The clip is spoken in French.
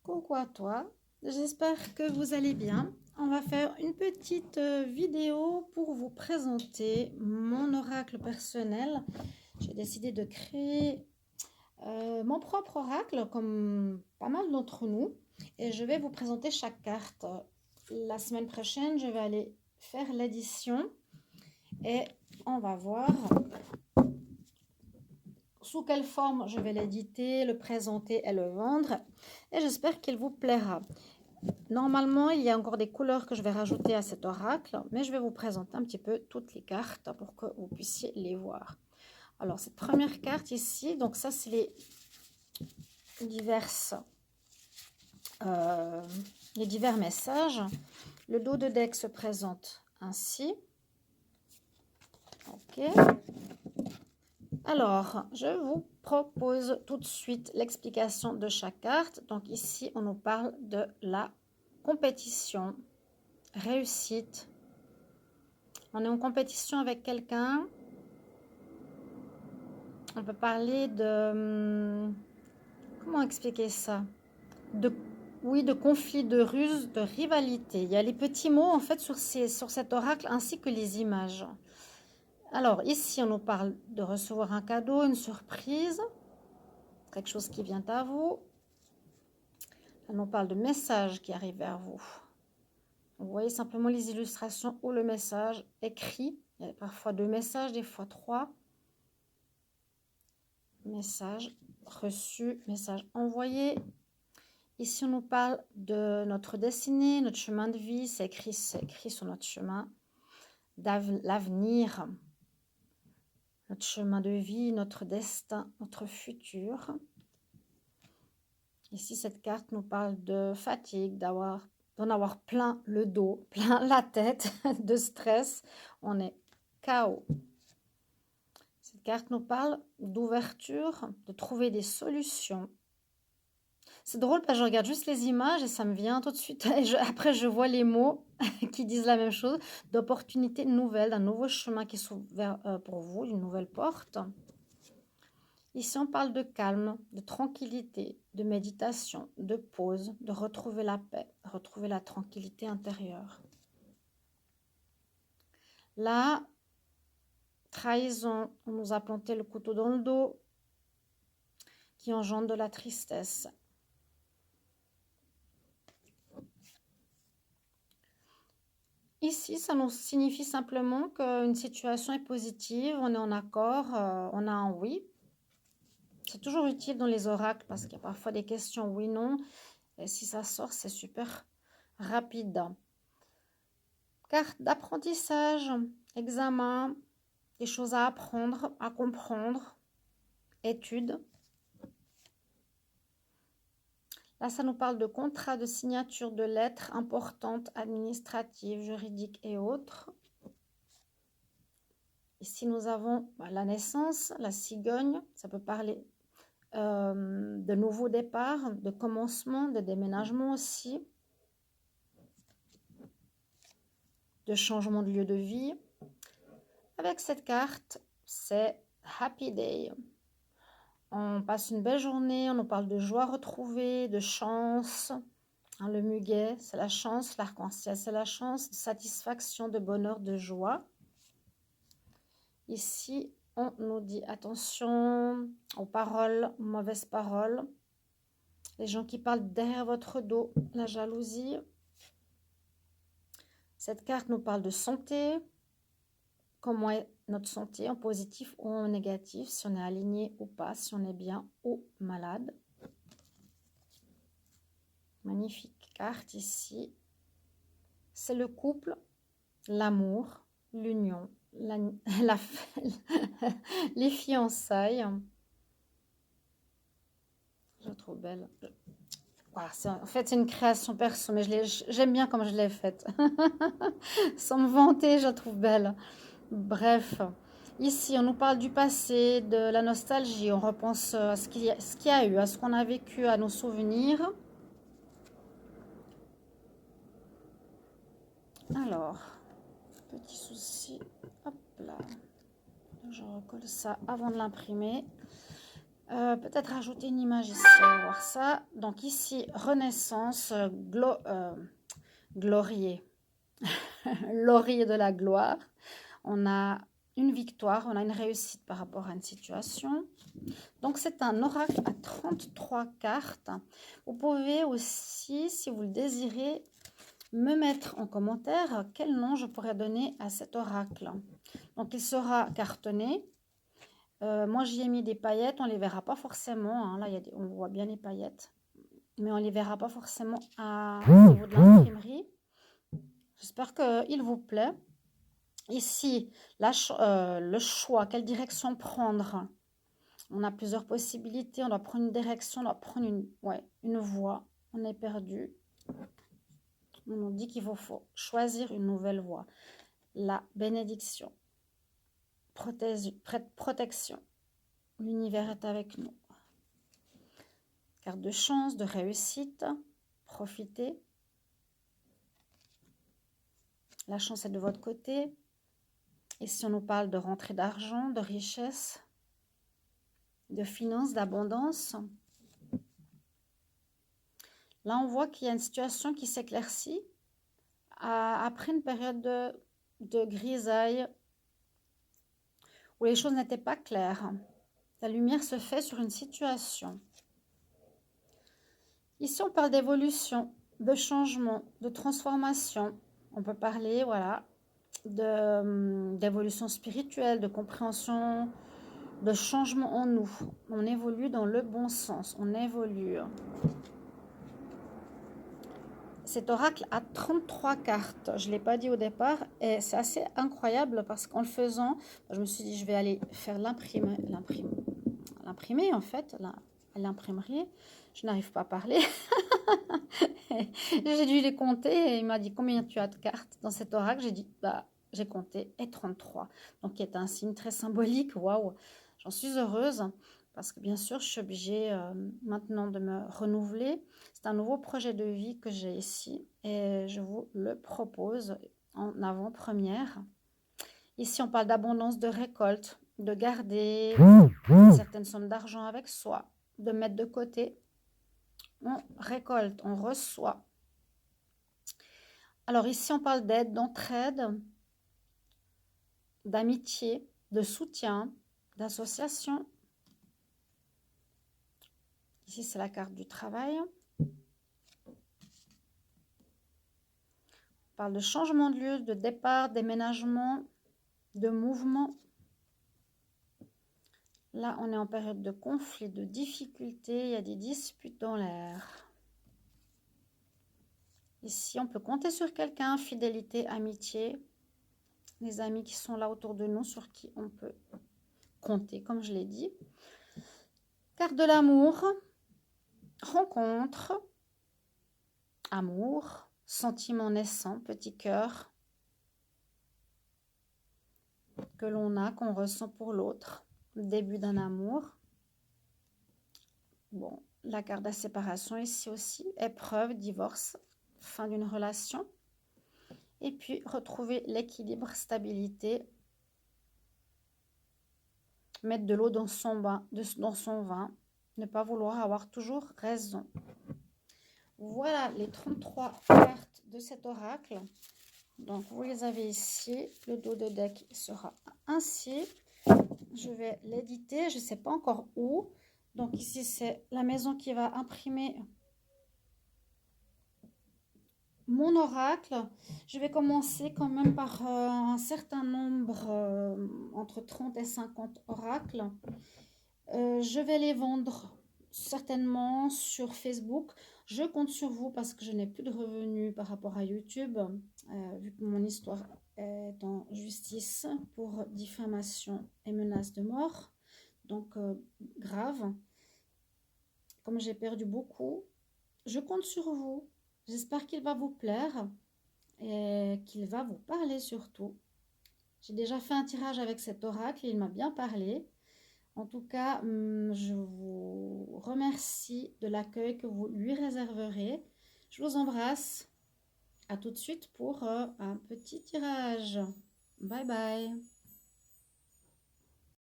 Coucou à toi, j'espère que vous allez bien. On va faire une petite vidéo pour vous présenter mon oracle personnel. J'ai décidé de créer mon propre oracle comme pas mal d'entre nous et je vais vous présenter chaque carte. La semaine prochaine, je vais aller faire l'édition et on va voir sous quelle forme je vais l'éditer, le présenter et le vendre. Et j'espère qu'il vous plaira. Normalement, il y a encore des couleurs que je vais rajouter à cet oracle, mais je vais vous présenter un petit peu toutes les cartes pour que vous puissiez les voir. Alors, cette première carte ici, donc ça, c'est les divers messages. Le dos de deck se présente ainsi. Ok. Alors, je vous propose tout de suite l'explication de chaque carte. Donc ici, on nous parle de la compétition, réussite. On est en compétition avec quelqu'un. On peut parler de... Comment expliquer ça? Oui, de conflit, de ruse, de rivalité. Il y a les petits mots en fait sur cet oracle ainsi que les images. Alors ici, on nous parle de recevoir un cadeau, une surprise, quelque chose qui vient à vous. On nous parle de messages qui arrivent vers vous. Vous voyez simplement les illustrations ou le message écrit. Il y a parfois 2 messages, des fois 3. Message reçu, message envoyé. Ici, on nous parle de notre destinée, notre chemin de vie. C'est écrit sur notre chemin l'avenir, notre chemin de vie, notre destin, notre futur. Ici, cette carte nous parle de fatigue, d'en avoir plein le dos, plein la tête, de stress. On est KO. Cette carte nous parle d'ouverture, de trouver des solutions. C'est drôle parce que je regarde juste les images et ça me vient tout de suite. Après, je vois les mots qui disent la même chose, d'opportunités nouvelles, d'un nouveau chemin qui s'ouvre pour vous, d'une nouvelle porte. Ici, on parle de calme, de tranquillité, de méditation, de pause, de retrouver la paix, retrouver la tranquillité intérieure. La trahison, on nous a planté le couteau dans le dos, qui engendre de la tristesse. Ici, ça nous signifie simplement qu'une situation est positive, on est en accord, on a un oui. C'est toujours utile dans les oracles parce qu'il y a parfois des questions oui-non. Et si ça sort, c'est super rapide. Carte d'apprentissage, examen, des choses à apprendre, à comprendre, études. Là, ça nous parle de contrats, de signature, de lettres importantes, administratives, juridiques et autres. Ici, nous avons la naissance, la cigogne. Ça peut parler de nouveaux départs, de commencement, de déménagement aussi, de changement de lieu de vie. Avec cette carte, c'est Happy Day. On passe une belle journée, on nous parle de joie retrouvée, de chance. Hein, le muguet, c'est la chance. L'arc-en-ciel, c'est la chance. De satisfaction, de bonheur, de joie. Ici, on nous dit attention aux paroles, aux mauvaises paroles. Les gens qui parlent derrière votre dos, la jalousie. Cette carte nous parle de santé. Comment est notre santé, en positif ou en négatif, si on est aligné ou pas, si on est bien ou malade. Magnifique carte ici. C'est le couple, l'amour, l'union, les fiançailles. Je la trouve belle. Voilà, en fait, c'est une création perso, mais j'aime bien comme je l'ai faite. Sans me vanter, je la trouve belle. Bref, ici, on nous parle du passé, de la nostalgie. On repense à ce qu'il y a eu, à ce qu'on a vécu, à nos souvenirs. Alors, petit souci. Hop là. Je recolle ça avant de l'imprimer. Peut-être ajouter une image ici, on va voir ça. Donc ici, Renaissance, glorier, laurier de la gloire. On a une victoire, on a une réussite par rapport à une situation. Donc c'est un oracle à 33 cartes. Vous pouvez aussi, si vous le désirez, me mettre en commentaire quel nom je pourrais donner à cet oracle. Donc il sera cartonné. Moi j'y ai mis des paillettes, on ne les verra pas forcément. Hein. Là on voit bien les paillettes, mais on ne les verra pas forcément au niveau de l'imprimerie. J'espère qu'il vous plaît. Ici, le choix, quelle direction prendre. On a plusieurs possibilités. On doit prendre une direction, on doit prendre une voie. On est perdu. On nous dit qu'il faut choisir une nouvelle voie. La bénédiction. Protection. L'univers est avec nous. Carte de chance, de réussite. Profitez. La chance est de votre côté. Et si on nous parle de rentrée d'argent, de richesse, de finances, d'abondance, là on voit qu'il y a une situation qui s'éclaircit après une période de grisaille où les choses n'étaient pas claires. La lumière se fait sur une situation. Ici, on parle d'évolution, de changement, de transformation. On peut parler, voilà, d'évolution spirituelle, de compréhension, de changement en nous. On évolue dans le bon sens, on évolue. Cet oracle a 33 cartes, je ne l'ai pas dit au départ, et c'est assez incroyable parce qu'en le faisant, je me suis dit je vais aller faire l'imprimer en fait, à l'imprimerie. Je n'arrive pas à parler. J'ai dû les compter et il m'a dit combien tu as de cartes dans cet oracle. J'ai dit bah j'ai compté et 33. Donc qui est un signe très symbolique. Waouh, j'en suis heureuse parce que bien sûr je suis obligée maintenant de me renouveler. C'est un nouveau projet de vie que j'ai ici et je vous le propose en avant-première. Ici on parle d'abondance, de récolte, de garder certaines sommes d'argent avec soi, de mettre de côté. On récolte, on reçoit. Alors ici, on parle d'aide, d'entraide, d'amitié, de soutien, d'association. Ici, c'est la carte du travail. On parle de changement de lieu, de départ, déménagement, de mouvement. Là, on est en période de conflit, de difficulté. Il y a des disputes dans l'air. Ici, on peut compter sur quelqu'un, fidélité, amitié. Les amis qui sont là autour de nous, sur qui on peut compter, comme je l'ai dit. Carte de l'amour, rencontre, amour, sentiment naissant, petit cœur que l'on a, qu'on ressent pour l'autre, début d'un amour. Bon, la carte de la séparation ici aussi, épreuve, divorce, fin d'une relation. Et puis, retrouver l'équilibre, stabilité, mettre de l'eau dans son vin, ne pas vouloir avoir toujours raison. Voilà les 33 cartes de cet oracle. Donc, vous les avez ici. Le dos de deck sera ainsi. Je vais l'éditer. Je ne sais pas encore où. Donc, ici, c'est la maison qui va imprimer mon oracle. Je vais commencer quand même par un certain nombre, entre 30 et 50 oracles. Je vais les vendre certainement sur Facebook. Je compte sur vous parce que je n'ai plus de revenus par rapport à YouTube, vu que mon histoire est en justice pour diffamation et menace de mort. Donc, grave. Comme j'ai perdu beaucoup, je compte sur vous. J'espère qu'il va vous plaire et qu'il va vous parler surtout. J'ai déjà fait un tirage avec cet oracle et il m'a bien parlé. En tout cas, je vous remercie de l'accueil que vous lui réserverez. Je vous embrasse. À tout de suite pour un petit tirage. Bye bye.